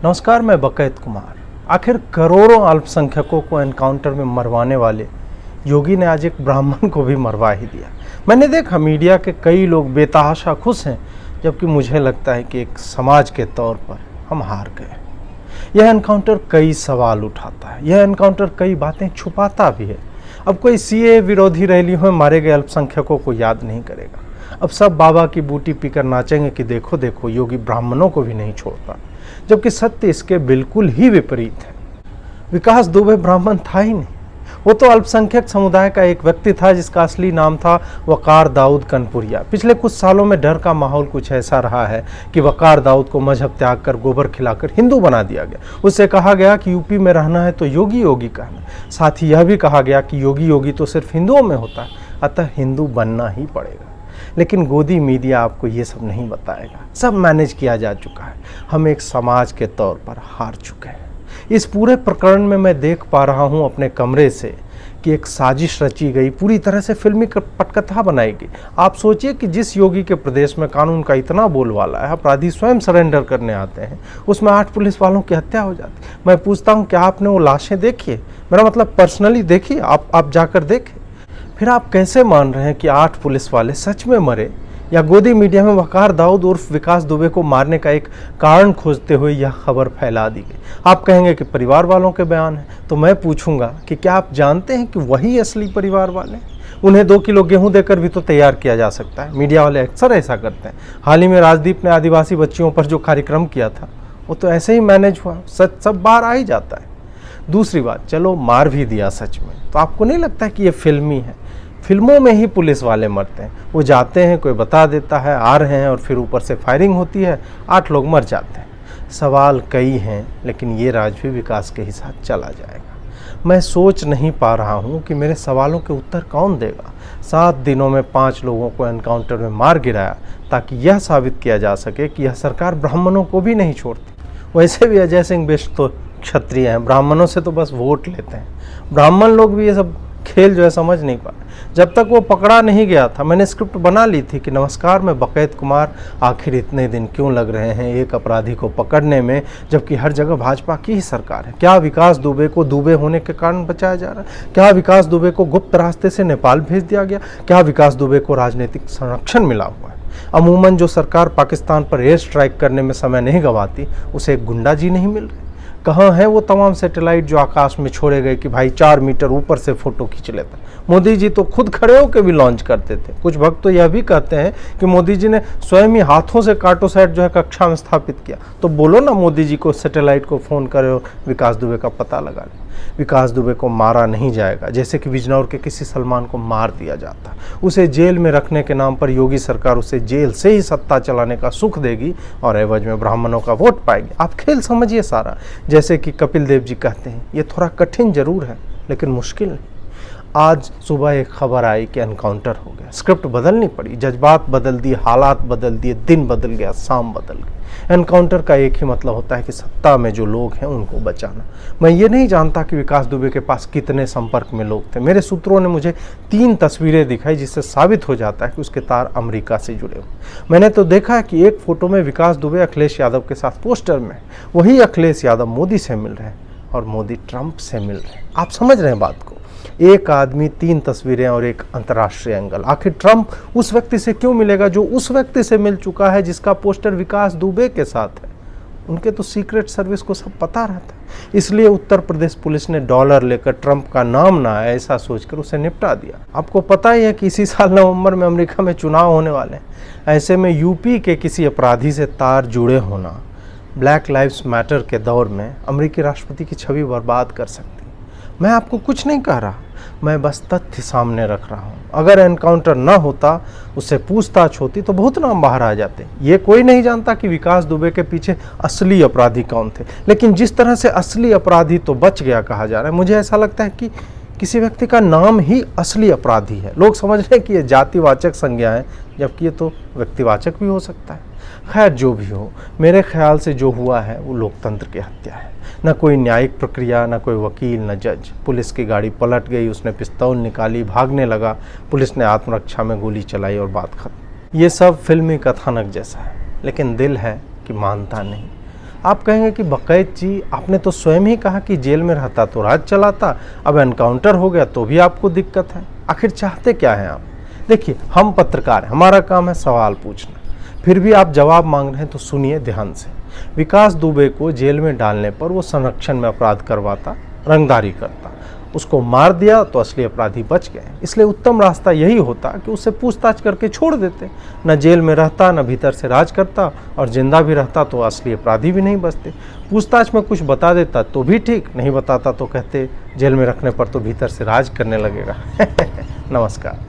नमस्कार, मैं बकैत कुमार। आखिर करोड़ों अल्पसंख्यकों को एनकाउंटर में मरवाने वाले योगी ने आज एक ब्राह्मण को भी मरवा ही दिया। मैंने देखा मीडिया के कई लोग बेतहाशा खुश हैं, जबकि मुझे लगता है कि एक समाज के तौर पर हम हार गए। यह एनकाउंटर कई सवाल उठाता है, यह एनकाउंटर कई बातें छुपाता भी है। अब कोई सीए विरोधी रैलियों में मारे गए अल्पसंख्यकों को याद नहीं करेगा। अब सब बाबा की बूटी पीकर नाचेंगे कि देखो देखो योगी ब्राह्मणों को भी नहीं छोड़ता, जबकि सत्य इसके बिल्कुल ही विपरीत है। विकास दुबे ब्राह्मण था ही नहीं, वो तो अल्पसंख्यक समुदाय का एक व्यक्ति था जिसका असली नाम था वकार दाऊद कनपुरिया। पिछले कुछ सालों में डर का माहौल कुछ ऐसा रहा है कि वकार दाऊद को मजहब त्याग कर गोबर खिलाकर हिंदू बना दिया गया। उससे कहा गया कि यूपी में रहना है तो योगी योगी कहना। साथ ही यह भी कहा गया कि योगी योगी तो सिर्फ हिंदुओं में होता है, अतः हिंदू बनना ही पड़ेगा। लेकिन गोदी मीडिया आपको ये सब नहीं बताएगा। सब मैनेज किया जा चुका है। हम एक समाज के तौर पर हार चुके हैं। इस पूरे प्रकरण में मैं देख पा रहा हूँ अपने कमरे से कि एक साजिश रची गई, पूरी तरह से फिल्मी पटकथा बनाई गई। आप सोचिए कि जिस योगी के प्रदेश में कानून का इतना बोलबाला है, अपराधी स्वयं सरेंडर करने आते हैं, उसमें 8 पुलिस वालों की हत्या हो जाती है। मैं पूछता हूँ, क्या आपने वो लाशें देखी है? मेरा मतलब पर्सनली देखिए, आप जाकर देखें। फिर आप कैसे मान रहे हैं कि 8 पुलिस वाले सच में मरे, या गोदी मीडिया में वकार दाऊद उर्फ विकास दुबे को मारने का एक कारण खोजते हुए यह खबर फैला दी गई? आप कहेंगे कि परिवार वालों के बयान है, तो मैं पूछूंगा कि क्या आप जानते हैं कि वही असली परिवार वाले? उन्हें 2 किलो गेहूं देकर भी तो तैयार किया जा सकता है। मीडिया वाले अक्सर ऐसा करते हैं। हाल ही में राजदीप ने आदिवासी बच्चियों पर जो कार्यक्रम किया था, वो तो ऐसे ही मैनेज हुआ। सच सब बाहर आ ही जाता है। दूसरी बात, चलो मार भी दिया सच में, तो आपको नहीं लगता कि ये फिल्मी है? फिल्मों में ही पुलिस वाले मरते हैं। वो जाते हैं, कोई बता देता है आ रहे हैं, और फिर ऊपर से फायरिंग होती है, 8 लोग मर जाते हैं। सवाल कई हैं, लेकिन ये राज भी विकास के ही साथ चला जाएगा। मैं सोच नहीं पा रहा हूँ कि मेरे सवालों के उत्तर कौन देगा। 7 दिनों में 5 लोगों को एनकाउंटर में मार गिराया ताकि यह साबित किया जा सके कि यह सरकार ब्राह्मणों को भी नहीं छोड़ती। वैसे भी अजय सिंह बिष्ट तो क्षत्रिय हैं, ब्राह्मणों से तो बस वोट लेते हैं। ब्राह्मण लोग भी ये सब खेल जो है समझ नहीं पाए। जब तक वो पकड़ा नहीं गया था, मैंने स्क्रिप्ट बना ली थी कि नमस्कार, मैं बकैत कुमार। आखिर इतने दिन क्यों लग रहे हैं एक अपराधी को पकड़ने में, जबकि हर जगह भाजपा की ही सरकार है? क्या विकास दुबे को दुबे होने के कारण बचाया जा रहा है? क्या विकास दुबे को गुप्त रास्ते से नेपाल भेज दिया गया? क्या विकास दुबे को राजनीतिक संरक्षण मिला हुआ है? अमूमन जो सरकार पाकिस्तान पर एयर स्ट्राइक करने में समय नहीं गंवाती, उसे एक गुंडा जी नहीं मिल रहे? कहाँ है वो तमाम सैटेलाइट जो आकाश में छोड़े गए कि भाई 4 मीटर ऊपर से फोटो खींच लेता? मोदी जी तो खुद खड़े होकर भी लॉन्च करते थे। कुछ भक्त तो यह भी कहते हैं कि मोदी जी ने स्वयं ही हाथों से कार्टोसैट जो है कक्षा में स्थापित किया। तो बोलो ना मोदी जी को, सैटेलाइट को फ़ोन करे और विकास दुबे का पता लगा ले। विकास दुबे को मारा नहीं जाएगा जैसे कि बिजनौर के किसी सलमान को मार दिया जाता। उसे जेल में रखने के नाम पर योगी सरकार उसे जेल से ही सत्ता चलाने का सुख देगी और एवज में ब्राह्मणों का वोट पाएगी। आप खेल समझिए सारा। जैसे कि कपिल देव जी कहते हैं, ये थोड़ा कठिन जरूर है लेकिन मुश्किल नहीं। आज सुबह एक खबर आई कि एनकाउंटर हो गया। स्क्रिप्ट बदलनी पड़ी, जज्बात बदल दिए, हालात बदल दिए, दिन बदल गया, शाम बदल गई। एनकाउंटर का एक ही मतलब होता है कि सत्ता में जो लोग हैं उनको बचाना। मैं ये नहीं जानता कि विकास दुबे के पास कितने संपर्क में लोग थे। मेरे सूत्रों ने मुझे 3 तस्वीरें दिखाई जिससे साबित हो जाता है कि उसके तार अमेरिका से जुड़े हुए। मैंने तो देखा है कि एक फोटो में विकास दुबे अखिलेश यादव के साथ पोस्टर में, वही अखिलेश यादव मोदी से मिल रहे हैं और मोदी ट्रंप से मिल रहे हैं। आप समझ रहे हैं बात को? एक आदमी, 3 तस्वीरें और एक अंतर्राष्ट्रीय एंगल। आखिर ट्रंप उस व्यक्ति से क्यों मिलेगा जो उस व्यक्ति से मिल चुका है जिसका पोस्टर विकास दुबे के साथ है? उनके तो सीक्रेट सर्विस को सब पता रहता है। इसलिए उत्तर प्रदेश पुलिस ने डॉलर लेकर ट्रंप का नाम ना आए ऐसा सोचकर उसे निपटा दिया। आपको पता ही है कि इसी साल नवंबर में अमेरिका में चुनाव होने वाले हैं। ऐसे में यूपी के किसी अपराधी से तार जुड़े होना ब्लैक लाइव्स मैटर के दौर में अमेरिकी राष्ट्रपति की छवि बर्बाद कर सकती। मैं आपको कुछ नहीं कह रहा, मैं बस तथ्य सामने रख रहा हूँ। अगर एनकाउंटर ना होता, उससे पूछताछ होती तो बहुत नाम बाहर आ जाते। ये कोई नहीं जानता कि विकास दुबे के पीछे असली अपराधी कौन थे। लेकिन जिस तरह से असली अपराधी तो बच गया कहा जा रहा है, मुझे ऐसा लगता है कि किसी व्यक्ति का नाम ही असली अपराधी है। लोग समझ रहे हैं कि ये जातिवाचक संज्ञा है, जबकि ये तो व्यक्तिवाचक भी हो सकता है। खैर जो भी हो, मेरे ख्याल से जो हुआ है वो लोकतंत्र की हत्या है। न कोई न्यायिक प्रक्रिया, न कोई वकील, न जज। पुलिस की गाड़ी पलट गई, उसने पिस्तौल निकाली, भागने लगा, पुलिस ने आत्मरक्षा में गोली चलाई और बात खत्म। ये सब फिल्मी कथानक जैसा है, लेकिन दिल है कि मानता नहीं। आप कहेंगे कि बकैत जी, आपने तो स्वयं ही कहा कि जेल में रहता तो राज चलाता, अब एनकाउंटर हो गया तो भी आपको दिक्कत है। आखिर चाहते क्या हैं आप? देखिए, हम पत्रकार हैं, हमारा काम है सवाल पूछना। फिर भी आप जवाब मांग रहे हैं तो सुनिए ध्यान से। विकास दुबे को जेल में डालने पर वो संरक्षण में अपराध करवाता, रंगदारी करता। उसको मार दिया तो असली अपराधी बच गए। इसलिए उत्तम रास्ता यही होता कि उससे पूछताछ करके छोड़ देते। न जेल में रहता, न भीतर से राज करता, और जिंदा भी रहता तो असली अपराधी भी नहीं बचते। पूछताछ में कुछ बता देता तो भी ठीक, नहीं बताता तो कहते जेल में रखने पर तो भीतर से राज करने लगेगा। नमस्कार।